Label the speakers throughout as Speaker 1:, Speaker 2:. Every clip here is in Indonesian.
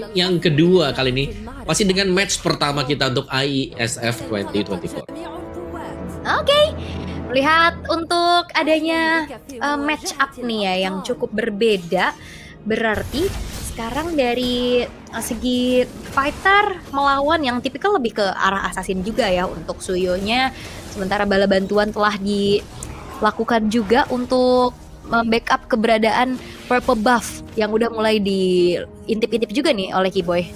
Speaker 1: yang kedua kali ini masih dengan match pertama kita untuk IESF 2024.
Speaker 2: Oke, melihat untuk adanya match up nih ya yang cukup berbeda, berarti sekarang dari segi fighter melawan yang tipikal lebih ke arah assassin juga ya untuk Suyonya, sementara bala bantuan telah dilakukan juga untuk membackup keberadaan purple buff yang udah mulai diintip-intip juga nih oleh Kiboy.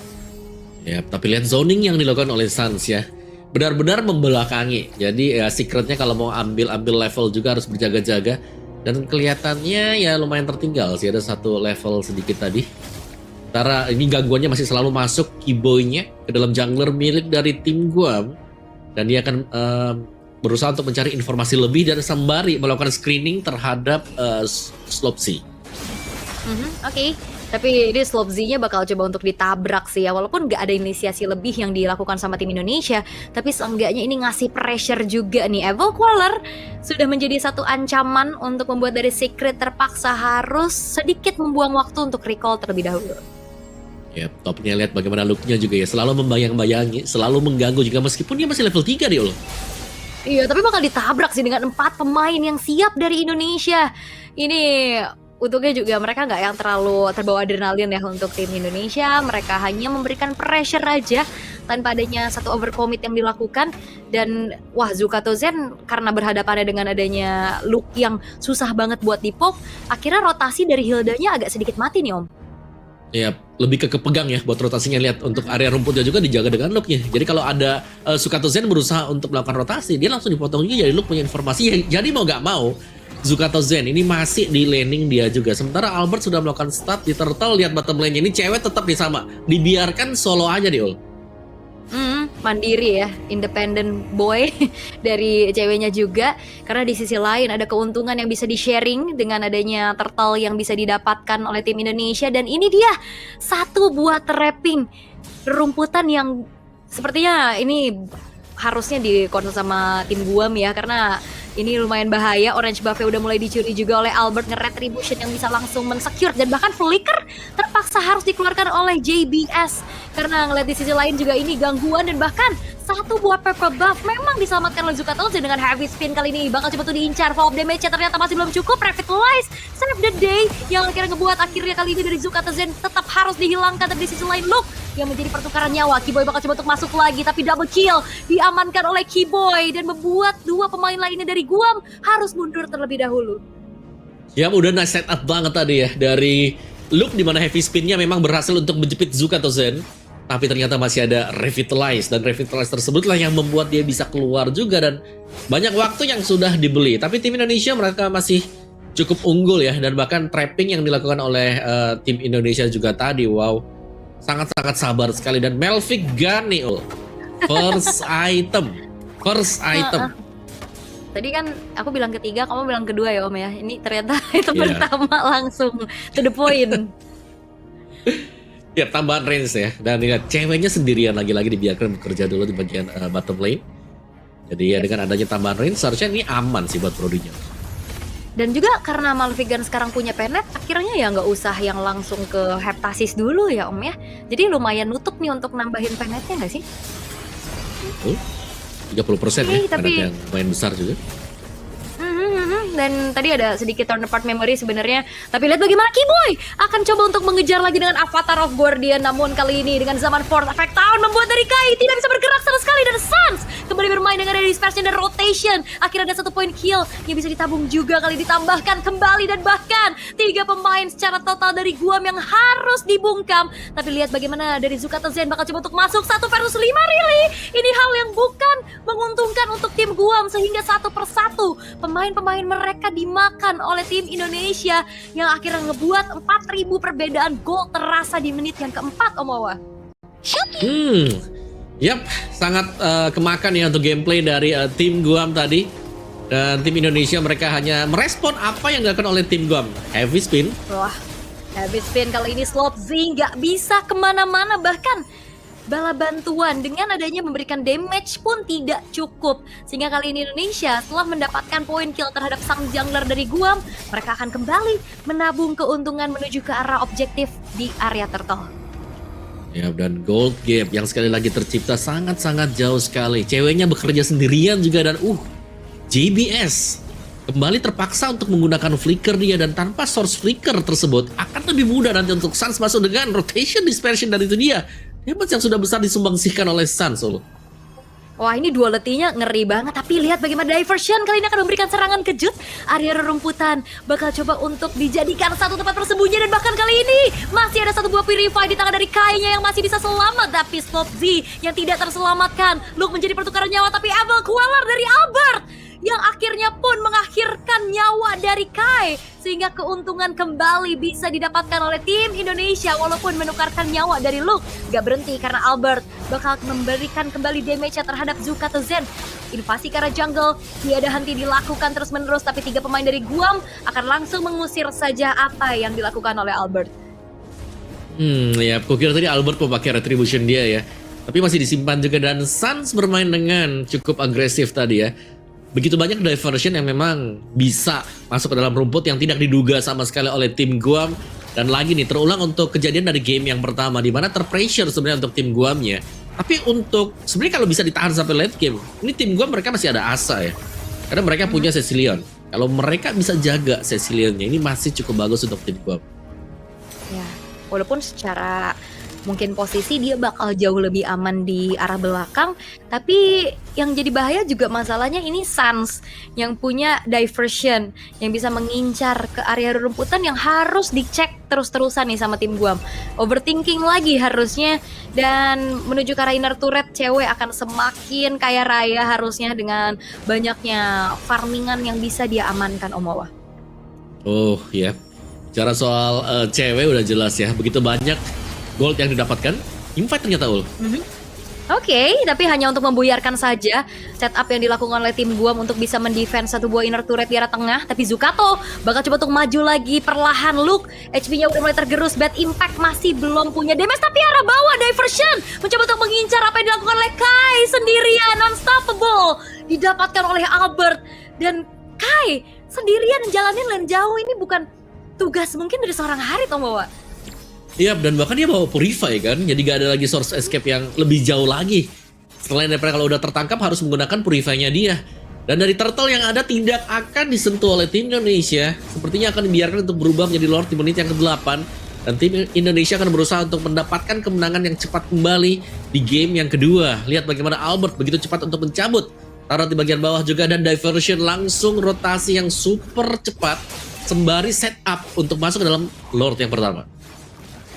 Speaker 1: Ya, tapi lihat zoning yang dilakukan oleh Sans ya, benar-benar membelakangi. Jadi ya secretnya kalau mau ambil level juga harus berjaga-jaga. Dan kelihatannya ya lumayan tertinggal sih, ada satu level sedikit tadi. Sementara ini gangguannya masih selalu masuk Kiboy-nya ke dalam jungler milik dari tim Guam. Dan dia akan berusaha untuk mencari informasi lebih dan sembari melakukan screening terhadap Slopsy.
Speaker 2: Oke. Tapi ini Slopsy-nya bakal coba untuk ditabrak sih ya. Walaupun nggak ada inisiasi lebih yang dilakukan sama tim Indonesia, tapi seenggaknya ini ngasih pressure juga nih. Evil Queller sudah menjadi satu ancaman untuk membuat dari Secret terpaksa harus sedikit membuang waktu untuk recall terlebih dahulu.
Speaker 1: Ya, topnya lihat bagaimana look-nya juga ya. Selalu membayang-bayangi, selalu mengganggu juga meskipun dia masih level 3 dia loh.
Speaker 2: Iya, tapi bakal ditabrak sih dengan 4 pemain yang siap dari Indonesia. Ini untungnya juga mereka nggak yang terlalu terbawa adrenalin ya untuk tim Indonesia. Mereka hanya memberikan pressure aja tanpa adanya satu overcommit yang dilakukan. Dan wah, Zukato Zen karena berhadapannya dengan adanya look yang susah banget buat dipop, akhirnya rotasi dari Hildanya agak sedikit mati nih Om.
Speaker 1: Ya, lebih ke kepegang ya buat rotasinya. Lihat untuk area rumputnya juga dijaga dengan look-nya. Jadi kalau ada Zukato Zen berusaha untuk melakukan rotasi, dia langsung dipotong juga jadi look punya informasi. Jadi mau nggak mau Zukato Zen ini masih di laning dia juga. Sementara Albert sudah melakukan start di turtle. Lihat bottom lane ini cewek tetap di sama. Dibiarkan solo aja di ul.
Speaker 2: Mandiri ya, independent boy dari ceweknya juga. Karena di sisi lain ada keuntungan yang bisa di-sharing dengan adanya turtle yang bisa didapatkan oleh tim Indonesia. Dan ini dia, satu buah trapping rumputan yang sepertinya ini harusnya di-concern sama tim Guam ya. Karena ini lumayan bahaya. Orange buff-nya udah mulai dicuri juga oleh Albert, nge-retribution yang bisa langsung men-secure. Dan bahkan flicker terpaksa harus dikeluarkan oleh JBS. Karena ngeliat di sisi lain juga ini gangguan. Dan bahkan satu buah purple buff memang diselamatkan oleh Zukato Zen dengan heavy spin kali ini. Bakal coba tuh diincar, follow up damage-nya ternyata masih belum cukup. Revitalize, save the day, yang akhirnya ngebuat akhirnya kali ini dari Zukato Zen tetap harus dihilangkan. Tapi di sisi lain Luke yang menjadi pertukaran nyawa. Kiboy bakal coba untuk masuk lagi, tapi double kill diamankan oleh Kiboy dan membuat dua pemain lainnya dari Guam harus mundur terlebih dahulu.
Speaker 1: Ya, udah nice setup banget tadi ya dari Luke, dimana heavy spinnya memang berhasil untuk menjepit Zukato Zen. Tapi ternyata masih ada Revitalize, dan Revitalize tersebutlah yang membuat dia bisa keluar juga. Dan banyak waktu yang sudah dibeli. Tapi tim Indonesia mereka masih cukup unggul ya. Dan bahkan trapping yang dilakukan oleh tim Indonesia juga tadi, wow, sangat-sangat sabar sekali. Dan Melvik Gani, first item.
Speaker 2: Tadi kan aku bilang ketiga, kamu bilang kedua ya Om ya. Ini ternyata itu pertama langsung to the point.
Speaker 1: Ya, tambahan range ya. Dan lihat ceweknya sendirian lagi-lagi dibiarkan bekerja dulu di bagian bottom lane. Jadi ya dengan adanya tambahan range seharusnya ini aman sih buat prodinya.
Speaker 2: Dan juga karena Malvigan sekarang punya penet, akhirnya ya nggak usah yang langsung ke Heptasis dulu ya Om ya. Jadi lumayan nutup nih untuk nambahin penetnya nggak sih?
Speaker 1: 30% ya,
Speaker 2: tapi
Speaker 1: yang lumayan besar juga.
Speaker 2: Dan tadi ada sedikit turn apart memory sebenarnya. Tapi lihat bagaimana Kiboy akan coba untuk mengejar lagi dengan Avatar of Guardian. Namun kali ini dengan zaman Fourth Effect Town membuat dari Kai tidak bisa bergerak sama sekali. Dan Sans kembali bermain dengan dispersion dan rotation. Akhirnya ada 1 point kill yang bisa ditabung juga, kali ditambahkan kembali. Dan bahkan 3 pemain secara total dari Guam yang harus dibungkam. Tapi lihat bagaimana dari Zukato Zen bakal coba untuk masuk 1 versus 5 really. Ini hal yang bukan menguntungkan untuk tim Guam, sehingga satu persatu pemain-pemain mereka dimakan oleh tim Indonesia yang akhirnya ngebuat 4.000 perbedaan gol terasa di menit yang keempat Om Wawa.
Speaker 1: Yap, sangat kemakan ya untuk gameplay dari tim Guam tadi. Dan tim Indonesia mereka hanya merespon apa yang dilakukan oleh tim Guam. Heavy spin.
Speaker 2: Wah, heavy spin kali ini Slopsy nggak bisa kemana-mana, bahkan bala bantuan dengan adanya memberikan damage pun tidak cukup. Sehingga kali ini Indonesia setelah mendapatkan poin kill terhadap sang jungler dari Guam, mereka akan kembali menabung keuntungan menuju ke arah objektif di area turtle.
Speaker 1: Ya, dan gold gap yang sekali lagi tercipta sangat-sangat jauh sekali. Ceweknya bekerja sendirian juga dan JBS kembali terpaksa untuk menggunakan flicker dia, dan tanpa source flicker tersebut akan lebih mudah nanti untuk Suns masuk dengan rotation dispersion, dan itu dia damage yang sudah besar disumbangsikan oleh Suns.
Speaker 2: Wah, ini duality-nya ngeri banget. Tapi lihat bagaimana diversion kali ini akan memberikan serangan kejut. Area rerumputan bakal coba untuk dijadikan satu tempat persembunyian. Dan bahkan kali ini masih ada satu buah purify di tangan dari Kai-nya yang masih bisa selamat. Tapi Slop Z yang tidak terselamatkan. Luke menjadi pertukaran nyawa, tapi Evil Queller dari Albert yang akhirnya pun mengakhirkan nyawa dari Kai, sehingga keuntungan kembali bisa didapatkan oleh tim Indonesia. Walaupun menukarkan nyawa dari Luke, gak berhenti karena Albert bakal memberikan kembali damage terhadap Zukato Zen. Invasi ke arah jungle tiada henti dilakukan terus menerus, tapi 3 pemain dari Guam akan langsung mengusir saja apa yang dilakukan oleh Albert.
Speaker 1: Ya, kukira tadi Albert mau pakai retribution dia ya, tapi masih disimpan juga, dan Suns bermain dengan cukup agresif tadi ya. Begitu banyak diversion yang memang bisa masuk ke dalam rumput yang tidak diduga sama sekali oleh tim Guam. Dan lagi nih, terulang untuk kejadian dari game yang pertama, di mana terpressure sebenarnya untuk tim Guamnya. Tapi untuk sebenarnya kalau bisa ditahan sampai late game, ini tim Guam mereka masih ada asa ya, karena mereka punya Cecilion. Kalau mereka bisa jaga Cecilionnya, ini masih cukup bagus untuk tim Guam.
Speaker 2: Ya, walaupun secara mungkin posisi dia bakal jauh lebih aman di arah belakang, tapi yang jadi bahaya juga masalahnya ini Suns yang punya diversion yang bisa mengincar ke area rumputan yang harus dicek terus-terusan nih sama tim Guam. Overthinking lagi harusnya, dan menuju ke arah inner turret cewek akan semakin kaya raya harusnya dengan banyaknya farmingan yang bisa dia amankan, Om Wawa.
Speaker 1: Oh ya, cara soal cewek udah jelas ya, begitu banyak gold yang didapatkan, invite ternyata
Speaker 2: Oke, tapi hanya untuk membuyarkan saja setup yang dilakukan oleh tim Guam untuk bisa mendefense satu buah inner turret di arah tengah. Tapi Zukato bakal coba untuk maju lagi perlahan. Luke, HP-nya udah mulai tergerus, bad impact masih belum punya damage, tapi arah bawah diversion mencoba untuk mengincar apa yang dilakukan oleh Kai sendirian. Unstoppable didapatkan oleh Albert, dan Kai sendirian jalanin lane jauh. Ini bukan tugas mungkin dari seorang Harit, Om Wawa.
Speaker 1: Iya, dan bahkan dia bawa purify kan, jadi gak ada lagi source escape yang lebih jauh lagi. Selain daripada kalau udah tertangkap harus menggunakan purify-nya dia. Dan dari turtle yang ada tidak akan disentuh oleh tim Indonesia. Sepertinya akan dibiarkan untuk berubah menjadi Lord di menit yang ke-8. Dan tim Indonesia akan berusaha untuk mendapatkan kemenangan yang cepat kembali di game yang kedua. Lihat bagaimana Albert begitu cepat untuk mencabut taruh di bagian bawah juga, dan diversion langsung rotasi yang super cepat sembari setup untuk masuk ke dalam Lord yang pertama.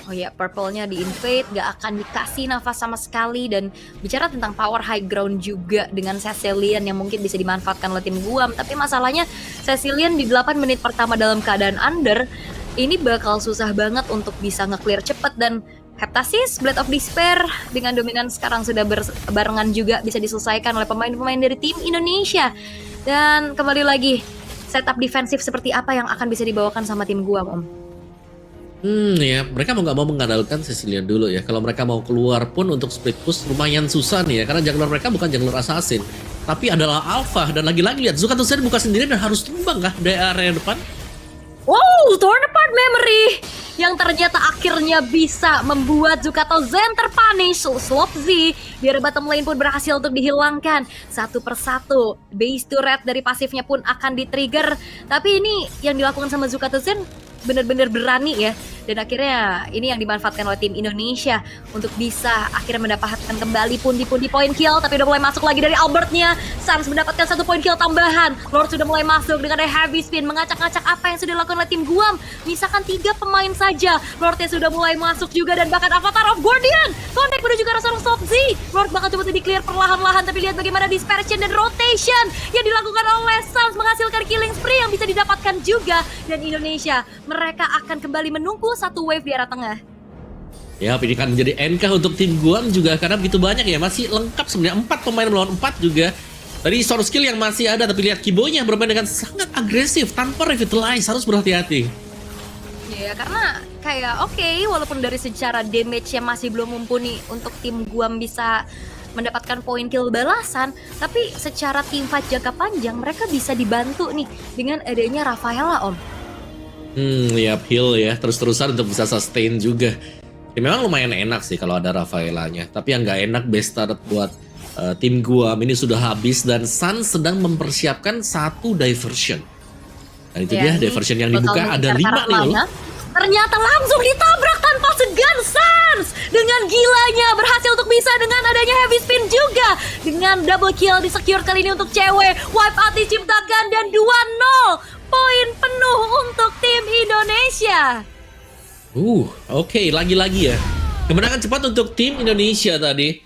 Speaker 2: Oh ya, purple-nya di-invade, gak akan dikasih nafas sama sekali. Dan bicara tentang power high ground juga dengan Cecilion yang mungkin bisa dimanfaatkan oleh tim Guam. Tapi masalahnya Cecilion di 8 menit pertama dalam keadaan under, ini bakal susah banget untuk bisa nge-clear cepet. Dan Heptasis, Blade of Despair dengan dominan sekarang sudah berbarengan juga bisa diselesaikan oleh pemain-pemain dari tim Indonesia. Dan kembali lagi, setup defensif seperti apa yang akan bisa dibawakan sama tim Guam, Om?
Speaker 1: Ya, mereka mau nggak mau mengandalkan Cecilion dulu ya. Kalau mereka mau keluar pun untuk split push lumayan susah nih ya, karena jungler mereka bukan jungler assassin, tapi adalah alpha. Dan lagi-lagi lihat Zukato Zen buka sendirian dan harus tumbang kah dari area depan.
Speaker 2: Wow, torn apart memory yang ternyata akhirnya bisa membuat Zukato Zen terpunish. Slop Z di area bottom lane pun berhasil untuk dihilangkan satu persatu. Base turret dari pasifnya pun akan di-trigger. Tapi ini yang dilakukan sama Zukato Zen benar-benar berani ya, dan akhirnya ini yang dimanfaatkan oleh tim Indonesia untuk bisa akhirnya mendapatkan kembali pundi-pundi point kill. Tapi udah mulai masuk lagi dari Albertnya. Suns mendapatkan 1 point kill tambahan. Lord sudah mulai masuk dengan heavy spin, mengacak-ngacak apa yang sudah dilakukan oleh tim Guam. Misalkan 3 pemain saja, Lordnya sudah mulai masuk juga, dan bahkan Avatar of Guardian connect menuju ke arah seorang Slop Z. Lord bakal coba di clear perlahan-lahan, tapi lihat bagaimana dispersion dan rotation yang dilakukan oleh Suns menghasilkan killing spree yang bisa didapatkan juga. Dan Indonesia, mereka akan kembali menunggu satu wave di arah tengah.
Speaker 1: Ya, ini kan menjadi NK untuk tim Guam juga, karena begitu banyak ya, masih lengkap sebenarnya 4 pemain melawan 4 juga. Tadi source skill yang masih ada, tapi lihat Kibonya bermain dengan sangat agresif tanpa revitalize, harus berhati-hati.
Speaker 2: Ya, karena kayak oke, walaupun dari secara damage yang masih belum mumpuni untuk tim Guam bisa mendapatkan poin kill balasan, tapi secara tim fight jangka panjang mereka bisa dibantu nih dengan adanya Rafaela, Om.
Speaker 1: Ya, heal ya, terus-terusan untuk bisa sustain juga. Ya memang lumayan enak sih kalau ada Rafaelanya. Tapi yang nggak enak best start buat tim gua ini sudah habis dan Sun sedang mempersiapkan satu diversion. Dan itu dia
Speaker 2: Ya, ini
Speaker 1: diversion yang
Speaker 2: bakal
Speaker 1: dibuka ada
Speaker 2: mengincar
Speaker 1: 5 nih loh.
Speaker 2: mana. Ternyata langsung ditabrak tanpa segan Sans. Dengan gilanya berhasil untuk bisa dengan adanya heavy spin juga. Dengan double kill di secure kali ini untuk cewek. Wipe out diciptakan dan 2-0. Poin penuh untuk tim Indonesia.
Speaker 1: Oke, lagi-lagi ya. Kemenangan cepat untuk tim Indonesia tadi.